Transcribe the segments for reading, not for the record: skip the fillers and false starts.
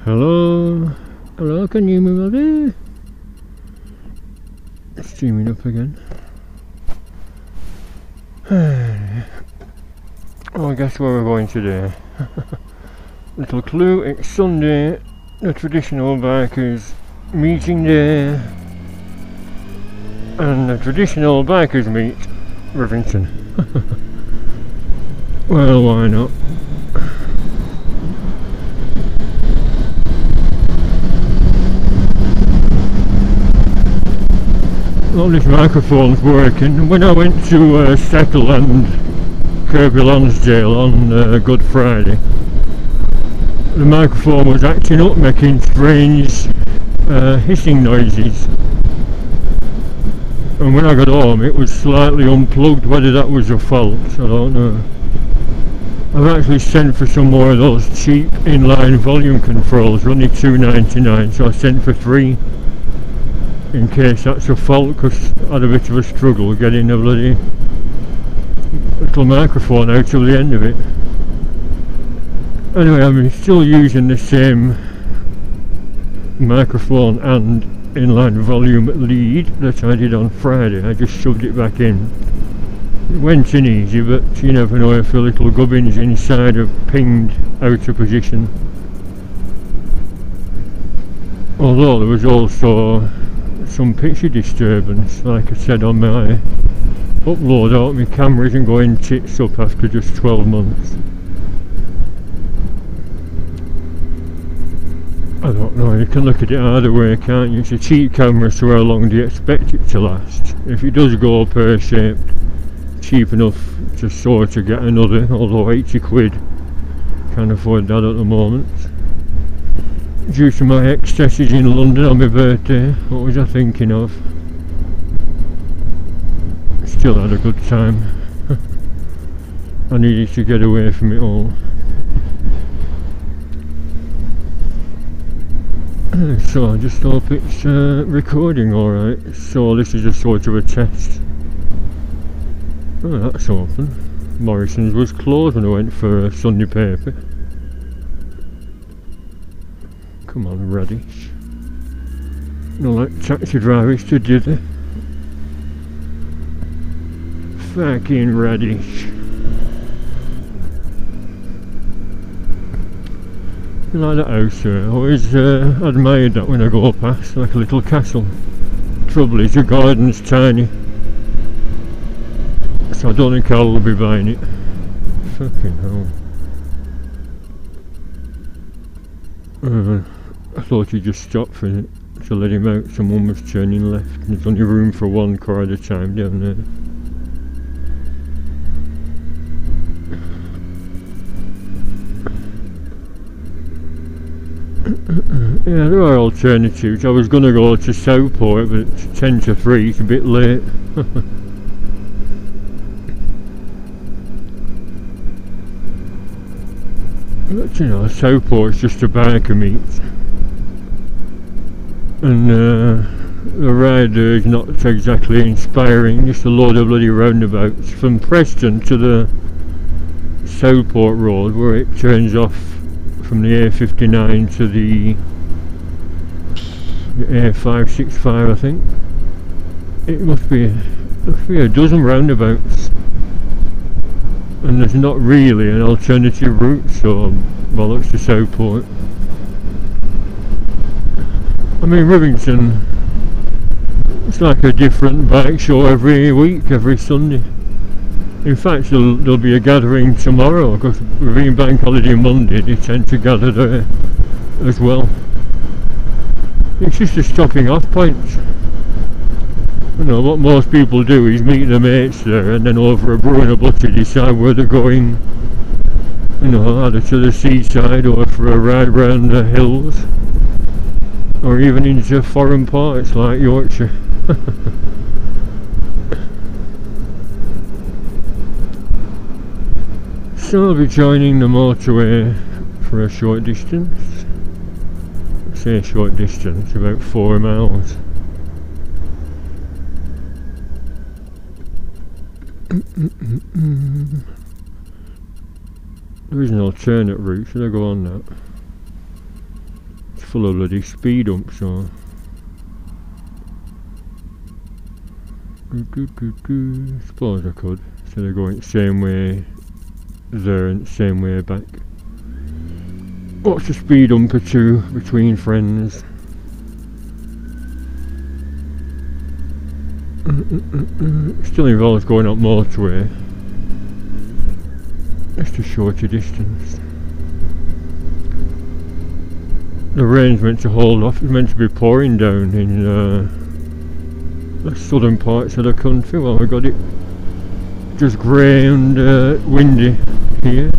Hello? Hello, can you move over? Streaming up again. Oh, guess where we're going today? Little clue, it's Sunday, the traditional bikers meeting day, and the traditional bikers meet Rivington. Well, why not? Well, this microphone's working. When I went to Settle and Kirby Lonsdale on Good Friday, the microphone was acting up, making strange hissing noises. And when I got home, it was slightly unplugged. Whether that was a fault, I don't know. I've actually sent for some more of those cheap inline volume controls. They're only $2.99, so I sent for 3. In case that's a fault, because I had a bit of a struggle getting the bloody little microphone out of the end of it. Anyway, I'm still using the same microphone and inline volume lead that I did on Friday. I just shoved it back in. It went in easy, but you never know if the little gubbins inside have pinged out of position. Although there was also some picture disturbance, like I said on my upload out, my camera isn't going tits up after just 12 months. I don't know, you can look at it either way, can't you? It's a cheap camera, so how long do you expect it to last? If it does go pear-shaped, cheap enough to sort of get another, although 80 quid, can't afford that at the moment. Due to my excesses in London on my birthday, what was I thinking of? Still had a good time. I needed to get away from it all. So I just hope it's recording alright. So this is a sort of a test. Oh, that's open. Morrison's was closed when I went for a Sunday paper. Come on, radish. Not like taxi drivers to do the fucking radish. You like that house there? I always admired that when I go past, like a little castle. Trouble is, the garden's tiny, so I don't think I'll be buying it. Fucking hell. I thought he'd just stop for it to let him out. Someone was turning left, and there's only room for one car at a time down there. Yeah, there are alternatives. I was going to go to Southport, but it's 10 to 3, it's a bit late. But you know, Southport's just a biker meet. And the rider is not exactly inspiring, just a load of bloody roundabouts from Preston to the Southport road, where it turns off from the A59 to the A565, I think. It must be a dozen roundabouts, and there's not really an alternative route, so bollocks to Southport. I mean, Rivington, it's like a different bike show every week, every Sunday. In fact, there'll be a gathering tomorrow, because being bank holiday Monday, they tend to gather there as well. It's just a stopping off point. You know, what most people do is meet their mates there, and then over a brew and a butter decide where they're going, you know, either to the seaside or for a ride round the hills, or even into foreign parts like Yorkshire. So I'll be joining the motorway for a short distance. I say a short distance, about 4 miles. There is an alternate route, should I go on that? full of bloody speed humps, so suppose I could, instead of going the same way there and the same way back. What's a speed hump or two between friends? Still involves going up motorway, just a shorter distance. The rain's meant to hold off. It's meant to be pouring down in the southern parts of the country. Well, we got it just grey and windy here.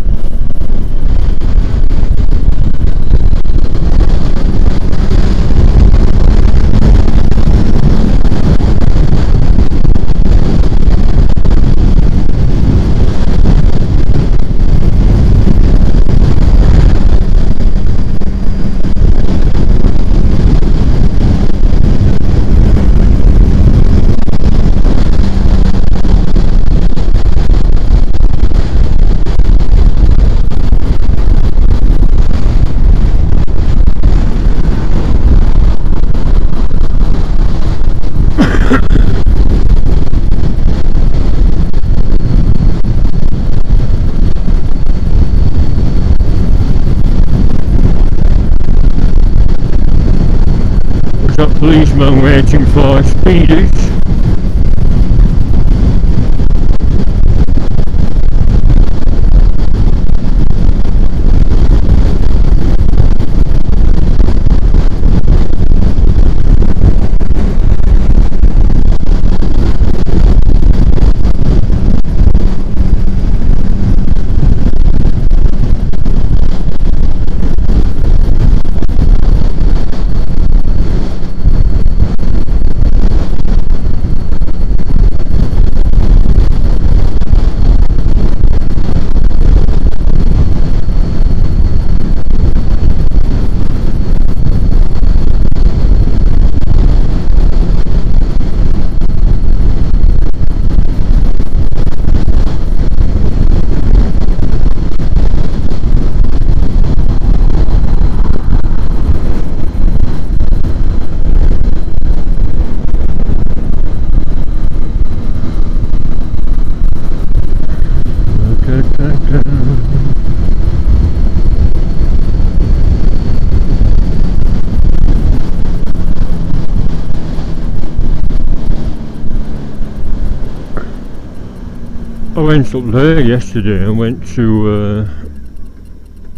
Policeman waiting for speeders. I went up there yesterday and went to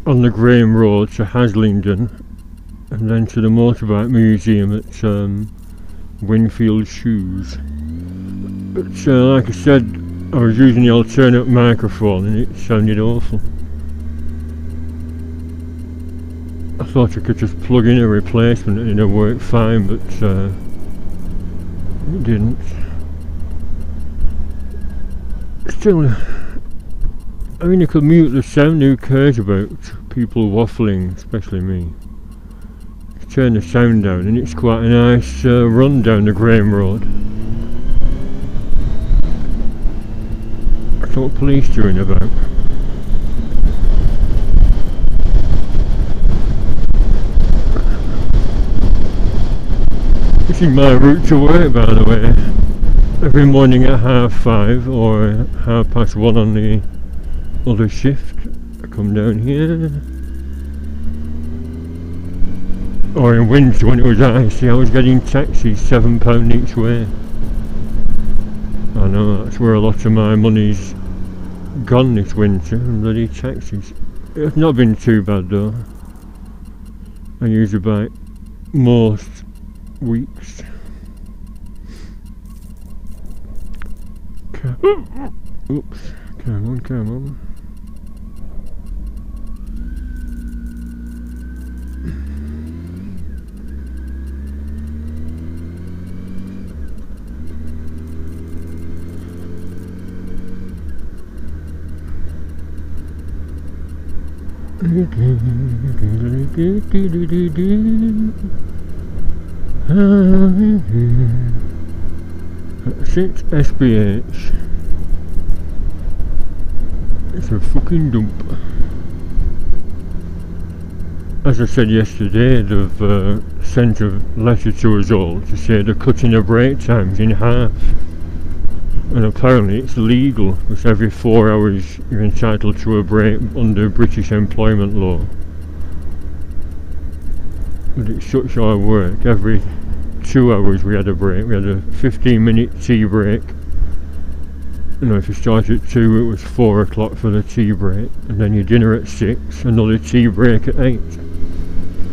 on the Graham Road to Haslingden, and then to the motorbike museum at Winfield Shoes. But like I said, I was using the alternate microphone and it sounded awful. I thought I could just plug in a replacement and it'd work fine, but it didn't. Still, I mean, you could mute the sound, who cares about people waffling, especially me. Turn the sound down and it's quite a nice run down the Graham Road. That's what police doing about. This is my route to work, by the way. Every morning at 5:30 or 1:30 on the other shift, I come down here. Or in winter when it was icy, I was getting taxis £7 each way. I know, that's where a lot of my money's gone this winter, and bloody taxis. It's not been too bad though. I use a bike most weeks. Oops, come on, come on. That's it, SBH. It's a fucking dump. as I said yesterday, they've sent a letter to us all to say they're cutting the break times in half. And apparently it's legal, because every 4 hours you're entitled to a break under British employment law. But it suits our work. Every 2 hours we had a break. We had a 15-minute tea break. You know, if you start at 2, it was 4 o'clock for the tea break, and then your dinner at 6, another tea break at 8.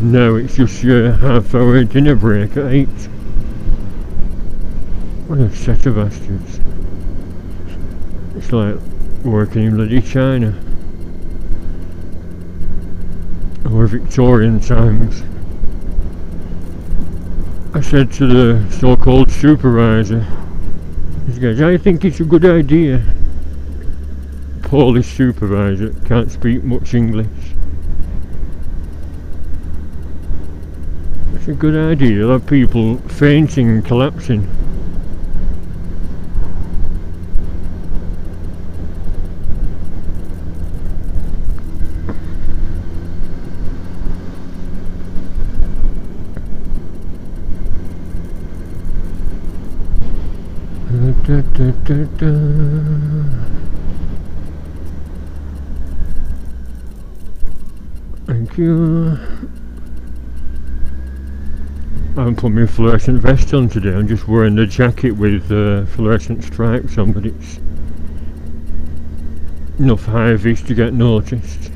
Now it's just your half-hour dinner break at 8. What a set of bastards. It's like working in bloody China or Victorian times. I said to the so-called supervisor, he goes, I think it's a good idea. Polish supervisor, can't speak much English. It's a good idea, you'll have people fainting and collapsing. Da, da, da, da. Thank you. I haven't put my fluorescent vest on today. I'm just wearing the jacket with fluorescent stripes on, but it's enough high-vis to get noticed.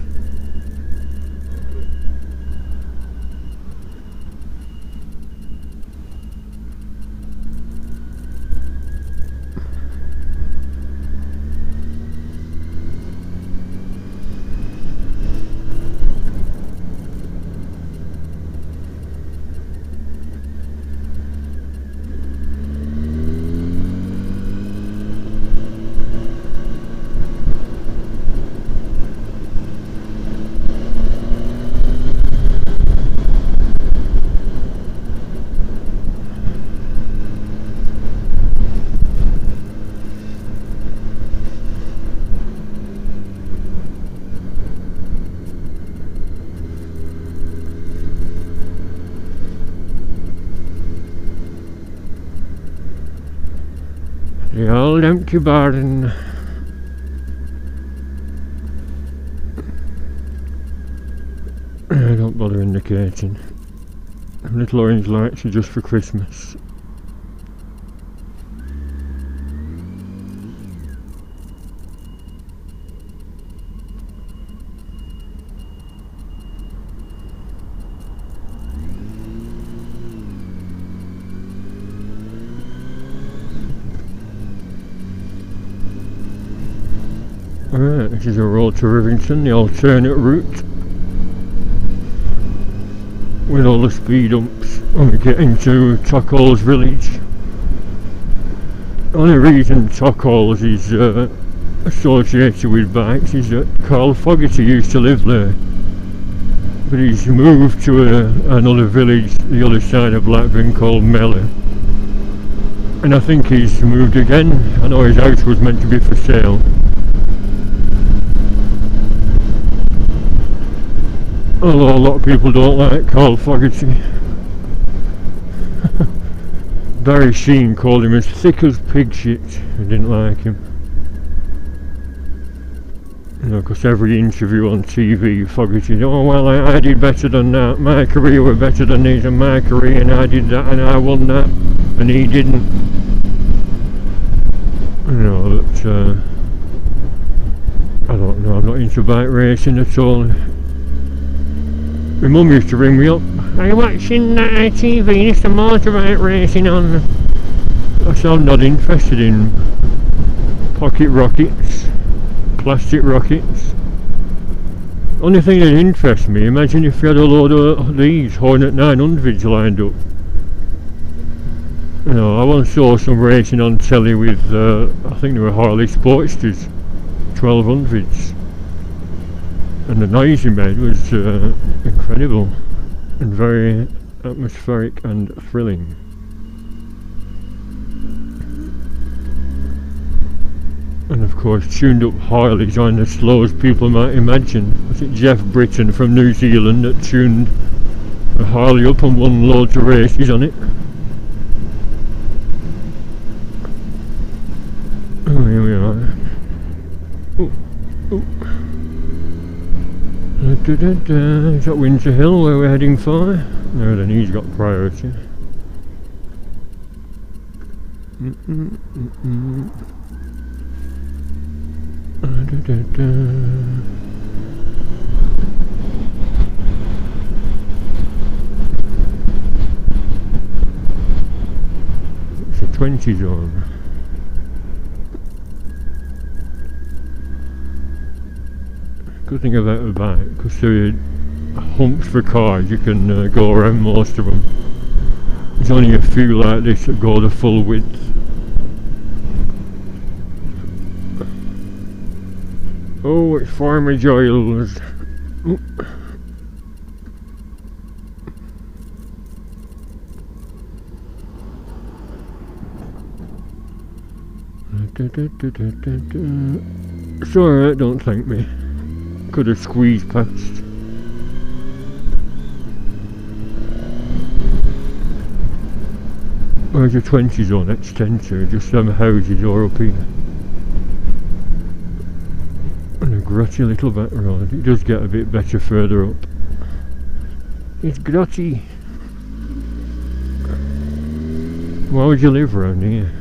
The old empty barn. I don't bother indicating. Little orange lights are just for Christmas. Alright, this is a road to Rivington, the alternate route. With all the speed bumps when we get into Tuckall's village. The only reason Tuckall's is associated with bikes is that Carl Fogarty used to live there. But he's moved to another village the other side of Blackburn called Mellor. And I think he's moved again. I know his house was meant to be for sale. Although a lot of people don't like Carl Fogarty. Barry Sheen called him as thick as pig shit. I didn't like him. You know, because every interview on TV, Fogarty, oh well, I did better than that, my career was better than his, and my career, and I did that, and I won that, and he didn't. You know, but I don't know, I'm not into bike racing at all. My mum used to ring me up, are you watching that TV, it's the motorbike racing on? I said I'm not interested in pocket rockets, plastic rockets. Only thing that interests me, imagine if you had a load of these Hornet 900s lined up. You know, I once saw some racing on telly with, I think they were Harley Sportsters, 1200s. And the noise he made was incredible and very atmospheric and thrilling. And of course, tuned up Harleys aren't as slow as people might imagine. Was it Jeff Britton from New Zealand that tuned a Harley up and won loads of races on it? Oh, here we are. Ooh, ooh. Is that Windsor Hill where we're heading for? No, then he's got priority. It's a 20 zone. Good thing about a bike, because there are humps for cars, you can go around most of them. There's only a few like this that go the full width. Oh, it's Farmer Giles. It's alright, don't thank me. Could have squeezed past. Where's the 20 zone extend to? Just some houses or up here. And a grotty little back road. It does get a bit better further up. It's grotty. Why would you live around here?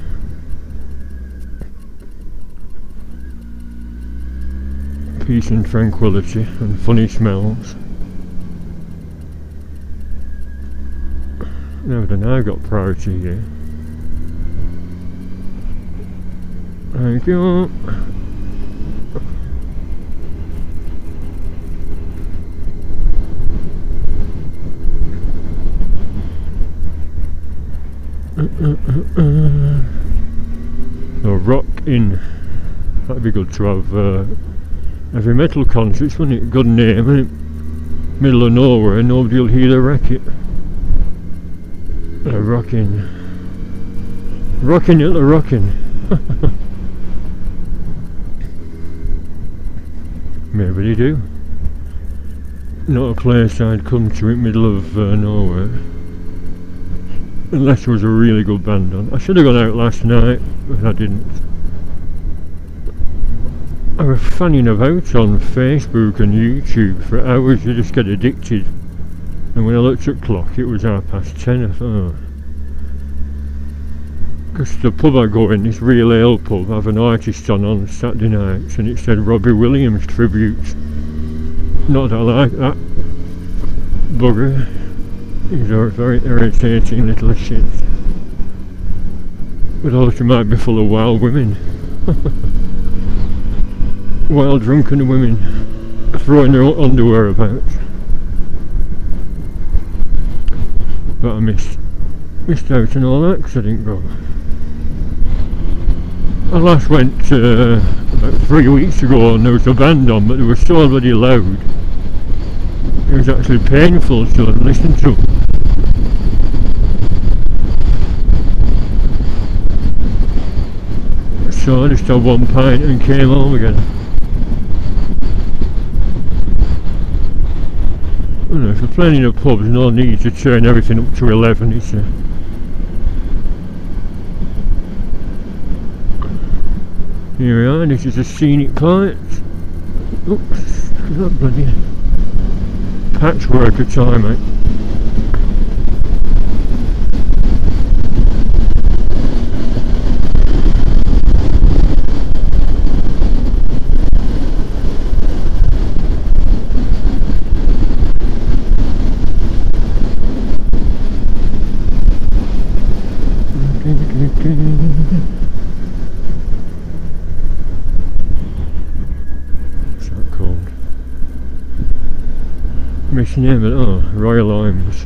Peace and tranquility and funny smells. Now then, I've got priority here. Thank you. The Rock Inn. That'd be good to have heavy metal concerts, wouldn't it? Good name, isn't it? Middle of nowhere, nobody will hear the racket. A rockin'. Rockin' it, a rockin'. Maybe they do. Not a place I'd come to in middle of nowhere. Unless there was a really good band on. I should have gone out last night, but I didn't. I was fanning about on Facebook and YouTube for hours. You just get addicted. And when I looked at the clock, it was 10:30. I thought, oh. Because the pub I go in, this Real Ale pub, have an artist on Saturday nights, and it said Robbie Williams tribute. Not that I like that bugger. He's a very irritating little shit. But also might be full of wild women. Wild drunken women throwing their underwear about. But I missed out on all that because I didn't go. I last went about 3 weeks ago and there was a band on, but they were so bloody loud. It was actually painful to listen to. So I just had one pint and came home again. Well, if you're playing in a pub, there's no need to turn everything up to 11, is there? Here we are, this is a scenic part. Oops, that bloody patchwork of time, mate. What's that called? Missing name it, oh, Royal Limes.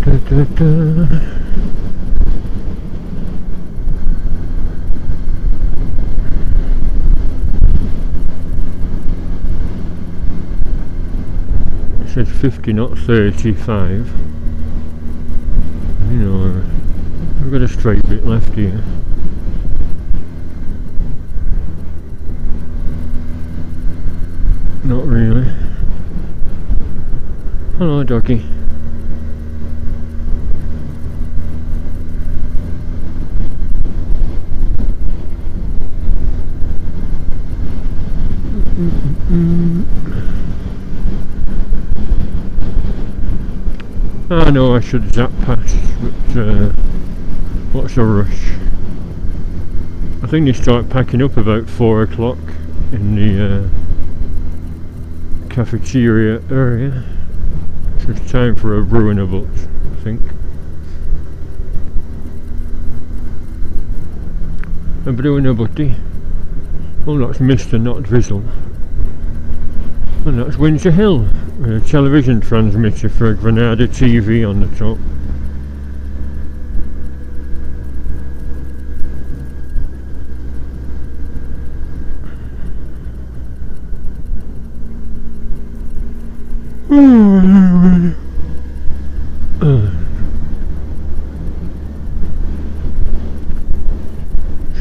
It says 50, not 35. You know, we've got a straight bit left here. Not really. Hello, doggy. I know I should zap past, but what's a rush? I think they start packing up about 4 o'clock in the cafeteria area. So it's time for a brew and a butt, I think. A brew and a butty. Oh, that's Mr. not Drizzle. And that's Windsor Hill, with a television transmitter for a Granada TV on the top.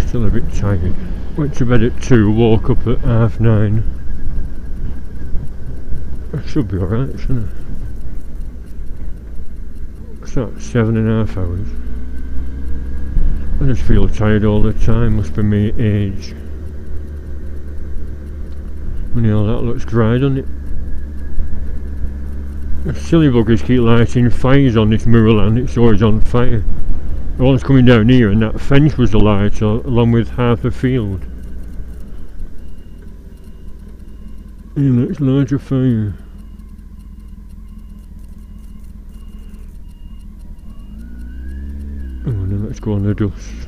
Still a bit tired. Went to bed at 2, woke up at 9:30. That should be alright, shouldn't it? It's not 7.5 hours. I just feel tired all the time, must be my age. And all that looks dry, doesn't it? The silly buggers keep lighting fires on this moorland, it's always on fire. The one's coming down here and that fence was alight along with half the field. Yeah, let's light a fire. Oh, now let's go on the dust.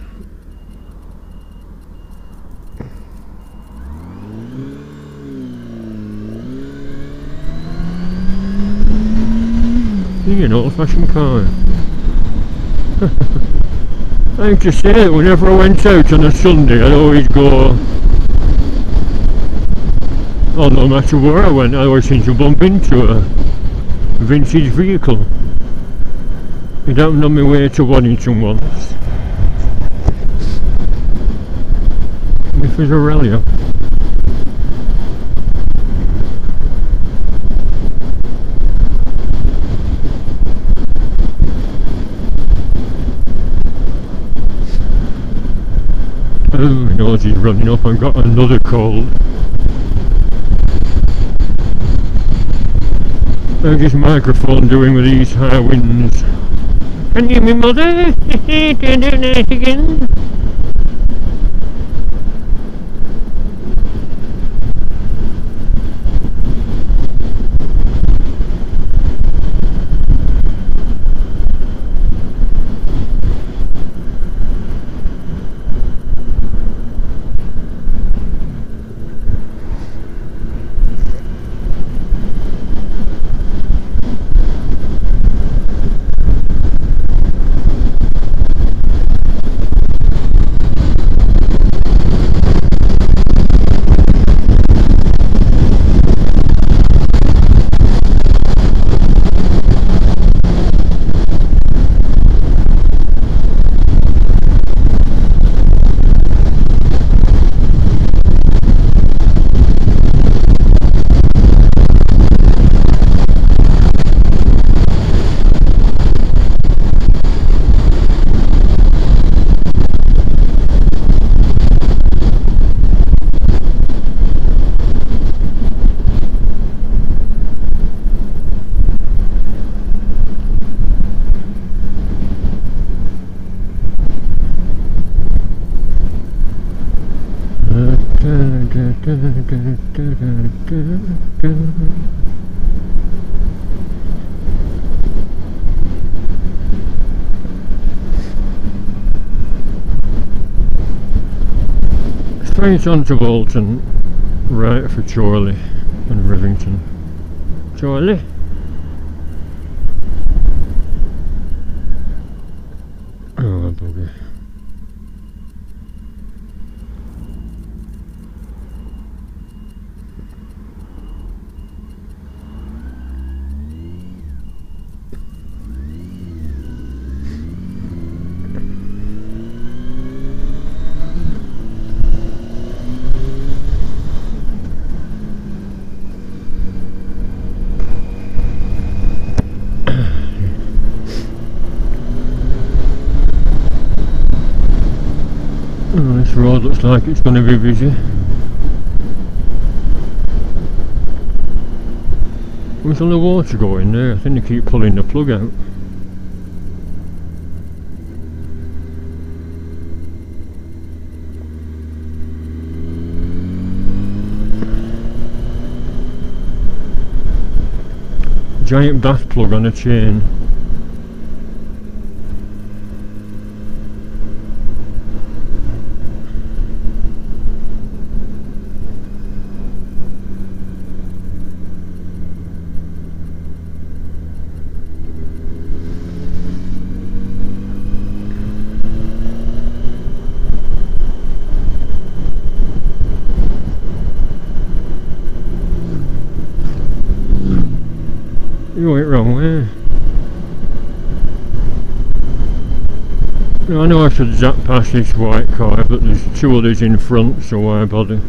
You're an old-fashioned car. I used to say that whenever I went out on a Sunday, I'd always go. Oh, no matter where I went, I always seemed to bump into a vintage vehicle. It happened on my way to Waddington once. This was a rally. Oh, my nose is running up, I've got another cold. How's this microphone doing with these high winds? Can you hear me, mother? Doing that again? Straight onto Bolton, right for Chorley and Rivington. Chorley? road looks like it's going to be busy. There's all the water going there. I think they keep pulling the plug out. Giant bath plug on a chain. You went wrong way. Now, I know I should zap past this white car, but there's two others in front, so why bother?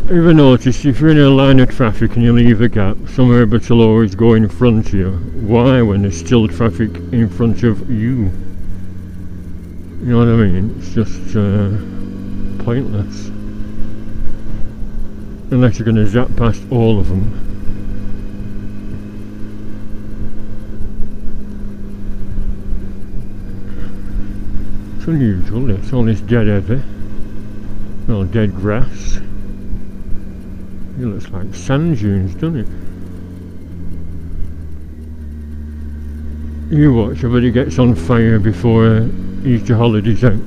Ever noticed if you're in a line of traffic and you leave a gap, some herbs will always go in front of you? Why, when there's still traffic in front of you? You know what I mean? It's just pointless. Unless you're going to zap past all of them. It's unusual, it's all this dead heather. Well, dead grass. It looks like sand dunes, doesn't it? You watch, everybody gets on fire before Easter holidays out.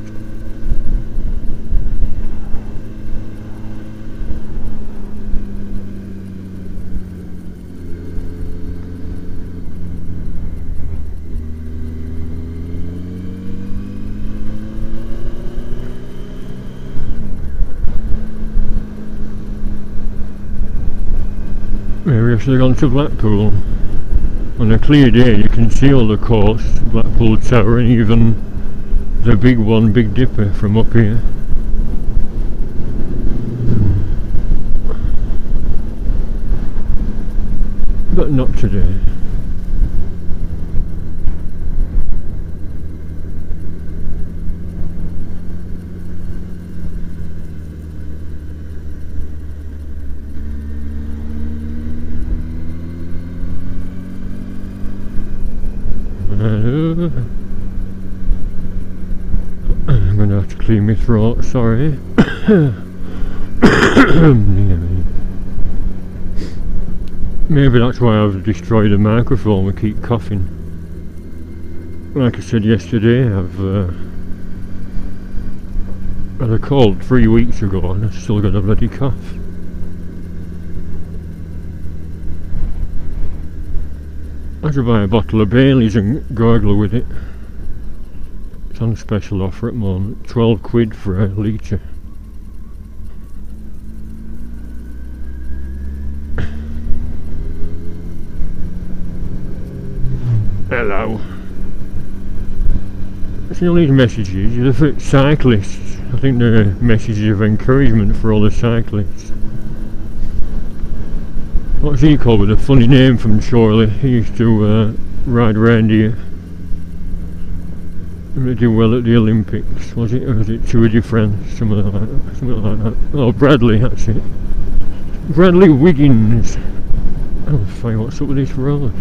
Maybe I should have gone to Blackpool. On a clear day you can see all the coast, Blackpool Tower, and even the big one, Big Dipper, from up here. But not today. I'm going to have to clean my throat, sorry. Maybe that's why I've destroyed the microphone, I keep coughing. Like I said yesterday, I've had a cold 3 weeks ago and I've still got a bloody cough. I should buy a bottle of Bailey's and gargle with it. It's on special offer at the moment, 12 quid for a litre. Hello. See all these messages, they're for cyclists. I think they're messages of encouragement for all the cyclists. What's he called with a funny name from Chorley? He used to ride around here. He did well at the Olympics, was it? Or was it Tour de France? Something like that. Oh, Bradley, that's it. Bradley Wiggins. Oh, fine, what's up with this road?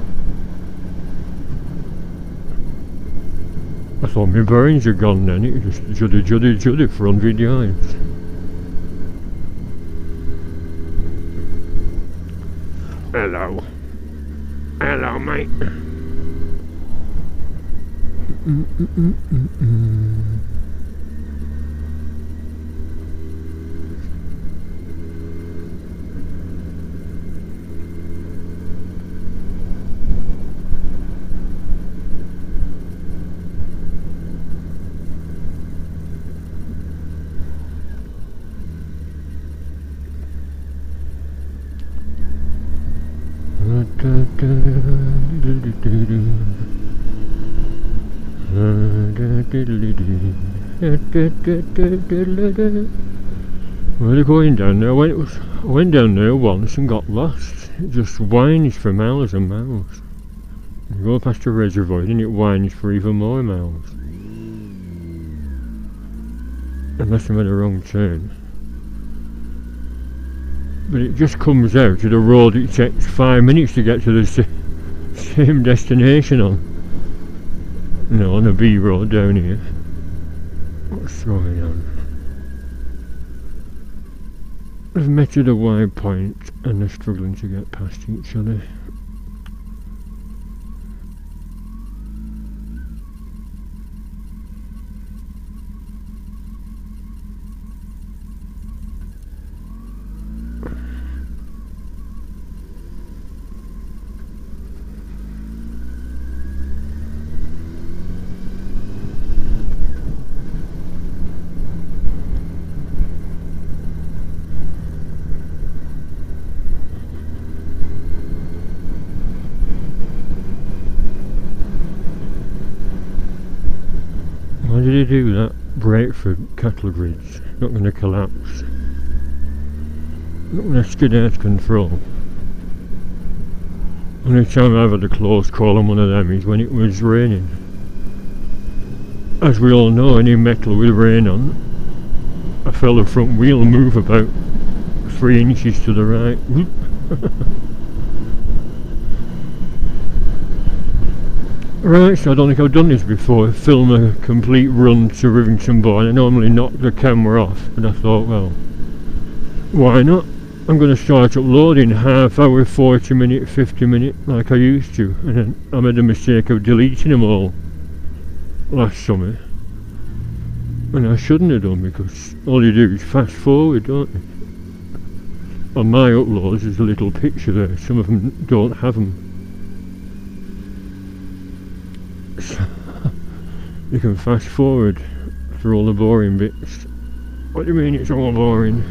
I thought my bearings are gone then, it was just juddy for 100 yards. Hello. Hello, mate. Well, going down there, I went down there once and got lost. It just winds for miles and miles. You go past a reservoir and it winds for even more miles. unless I made a wrong turn. But it just comes out to the road it takes 5 minutes to get to the same destination on. No, on a B road down here. What's going on? They've met at a wide point and they're struggling to get past each other. Why did he do that? Brake for cattle grids. Not going to collapse. Not going to skid out of control. Only time I've had a close call on one of them is when it was raining. As we all know, any metal with rain on, I felt the front wheel move about 3 inches to the right. Right, so I don't think I've done this before, film a complete run to Rivington Barn. I normally knock the camera off, but I thought, well, why not? I'm going to start uploading half hour, 40 minute, 50 minute like I used to, and then I made the mistake of deleting them all last summer, and I shouldn't have done, because all you do is fast forward, don't you? On my uploads there's a little picture there, some of them don't have them. You can fast forward through all the boring bits. What do you mean it's all boring?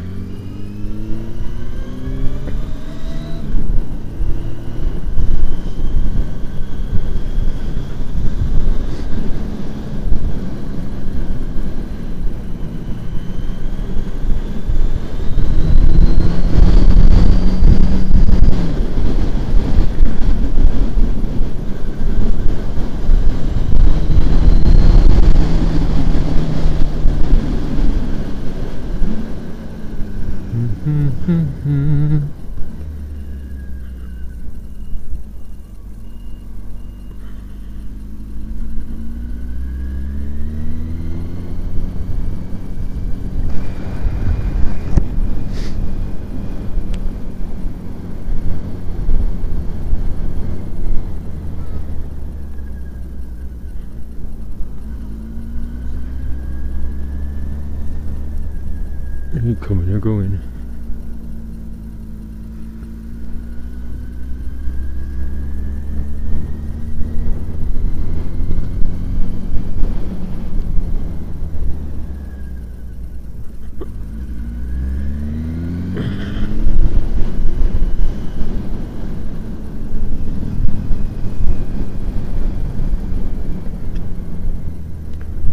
Are you coming or going?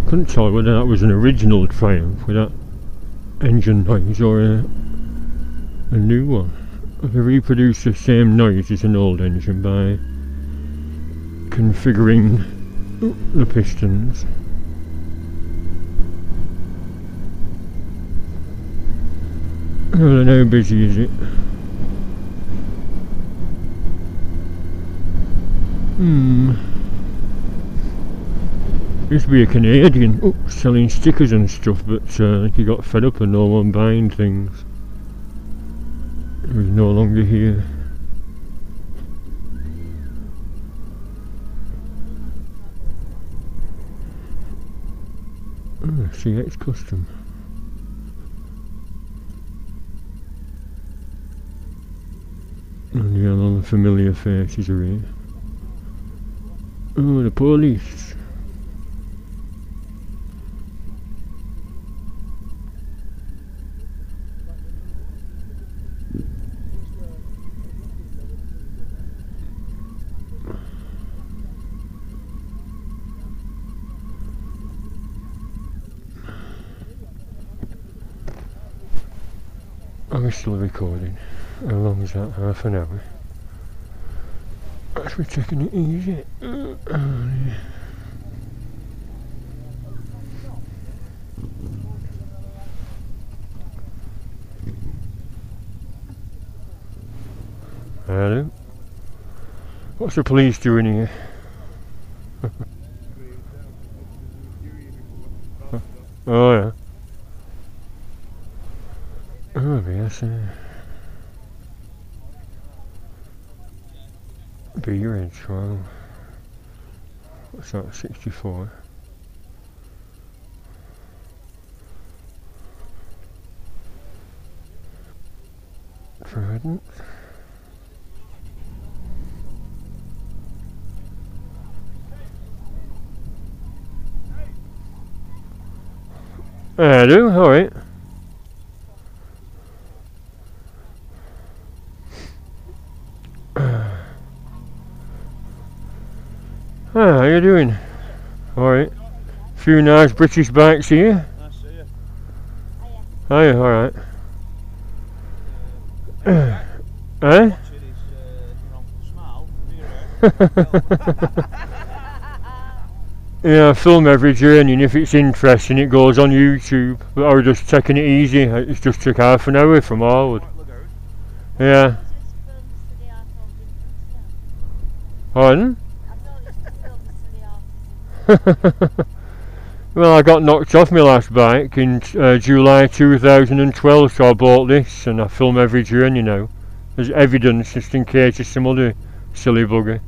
Couldn't tell whether that was an original Triumph with that engine noise or a new one. They reproduced the same noise as an old engine by configuring the pistons. I don't know how busy is it. Used to be a Canadian selling stickers and stuff, but he got fed up and no one buying things. He was no longer here. Oh, CX Custom. And all the familiar faces are here. Oh, the police. I'm still recording. How long is that? Half an hour. We're taking it easy. Hello. What's the police doing here? Oh yeah. Oh yes. Beer Edge, wow. What's that, 64? Trident. Hello, alright. How you doing? Alright. Few nice British bikes here. Hiya, alright. Eh? Yeah, I film every journey, and if it's interesting it goes on YouTube. But I was just taking it easy. It just took half an hour from Harwood. Yeah. Pardon? Well, I got knocked off my last bike in July 2012, so I bought this, and I film every journey now. There's evidence just in case there's some other silly bugger.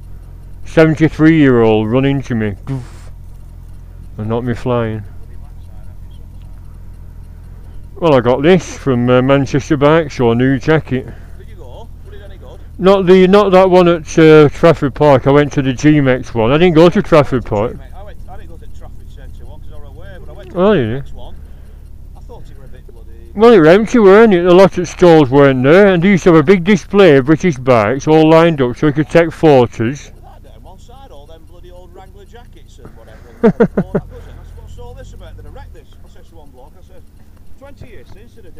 73-year-old run into me and knocked me flying. Well, I got this from Manchester Bike Show, a new jacket. Did you go? Was it any good? Not that one at Trafford Park. I went to the GMX one. I didn't go to Trafford Park. I didn't go to Trafford Centre one because I was away, but I went to Oh, the yeah. GMX one. I thought it were a bit bloody... Well, it were empty, weren't it? A lot of stalls weren't there, and they used to have a big display of British bikes all lined up so you could take photos. That down one side, all them bloody old Wrangler jackets and whatever. What's all this about? Did I wreck this? I said to one bloke, I said, 20 years since did I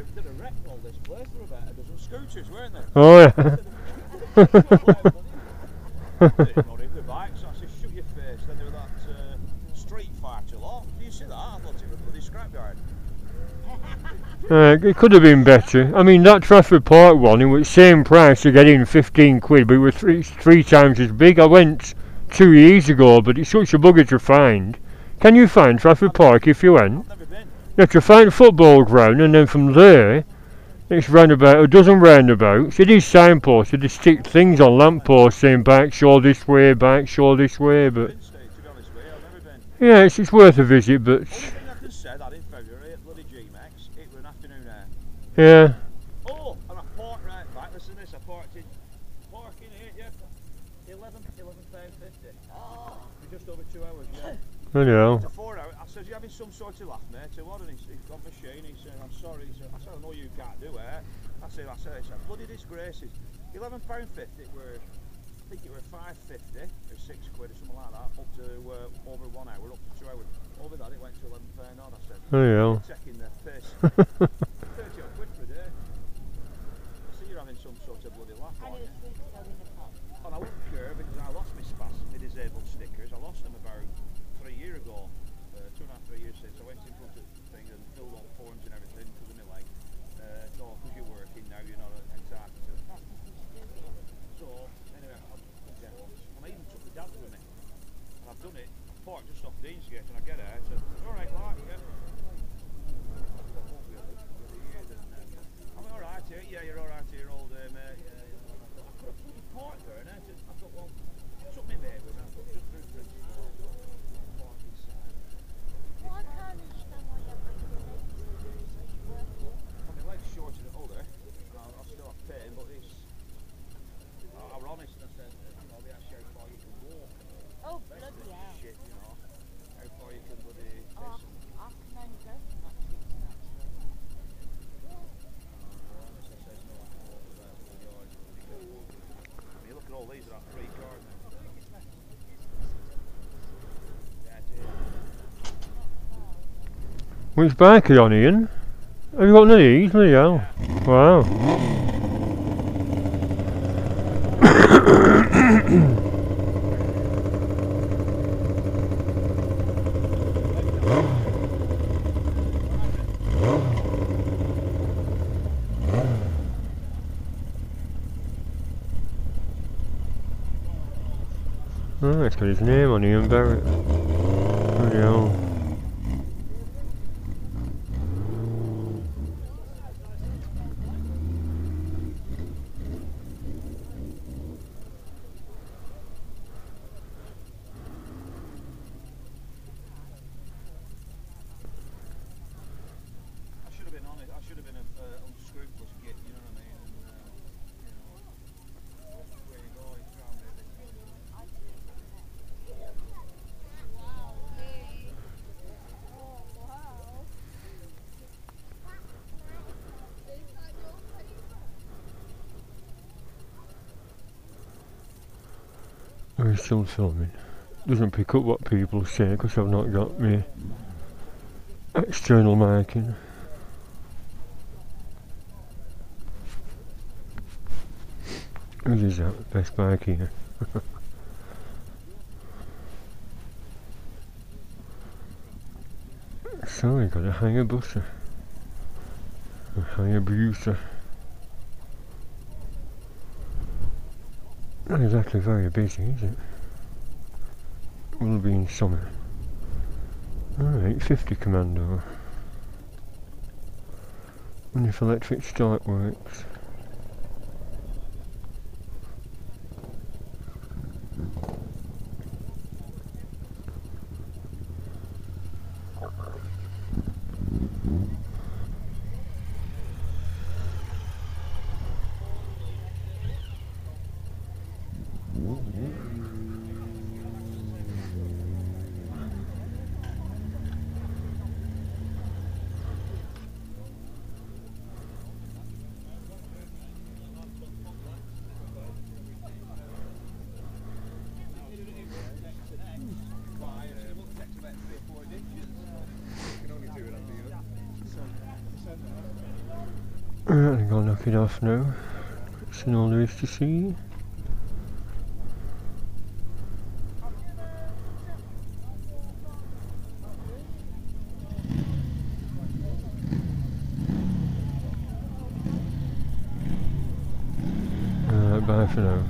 wreck all this place? There were about a dozen scooters, weren't there? Oh, yeah. The bikes, I said, shoot your face. Then there was that Street Fighter lot. Do you see that? I thought it was a bloody scrapyard. It could have been better. I mean, that Trafford Park one, it was same price to get in, 15 quid, but it was three times as big. I went 2 years ago, but it's such a bugger to find. Can you find Trafford Park if you went? I've never been. You have to find football ground, and then from there, it's round about a dozen roundabouts. It is signposted. They stick things on lampposts saying bike show this way, bike show this way, but... To be honest with you, I've never been. Yeah, it's worth a visit, but... Only thing I can say that in February at bloody GMX, it was an afternoon air. Yeah. Oh, and I parked right back. Listen to this, I parked in parking here, yeah. £11.50. Oh, for just over 2 hours, yeah. I know. To 4 hours. I said, you having some sort of laugh, mate? To what? And he's got machine. He said, I'm sorry. He said, I said, I know you can't do it. I said, it's a bloody disgrace. £11.50 were, I think it were $5.50 or 6 quid or something like that, up to over 1 hour, up to 2 hours. Over that, it went to £11 odd. I said, Oh, you're taking the piss. 30 odd quid per day. I see you're having some sort of bloody laugh, aren't you? And I wouldn't care because I lost my my disabled stickers. I lost them about 3 years ago, 2.5 years since. I went in front of things and filled all forms and everything because of my leg. No, because you're working now, you're not entitled to it. So, anyway, I couldn't get one. And I even took the dad with me. And I've done it. I parked just off Deansgate and I get out and alright, like, yeah. I'm alright here. Yeah, you're alright here, old mate. Yeah. I could have put parked there and I thought, well, I took my mate with me. I thought, just through the parking side. My leg's shorter than other. I'll still have pain, but it's... I was honest and I said, you know, they ask you how far you can walk. Oh, bloody hell. Shit, you know, how far you can bloody piss and... I can only go from that street to that street. honest, I says, no, I can walk about the yard. I mean, look at all these, are 3 cars now. Yeah, I did. which bike are you on, Ian? Have you got one of these? Bloody hell. Wow. Oh, it's got his name on Ian Barrett. Bloody hell. I should have been honest. I should have been unscrupulous git. You know what I mean? And where you go, it's round it. We're still filming. Doesn't pick up what people say because I've not got my external miking. Whose is that? Best bike here. So we got a Hayabusa. A Hayabusa. Not exactly very busy, is it? Will be in summer. Alright, 50 Commando. And if electric start works. Alright, I'm gonna knock it off now. That's all there is to see. Alright, bye for now.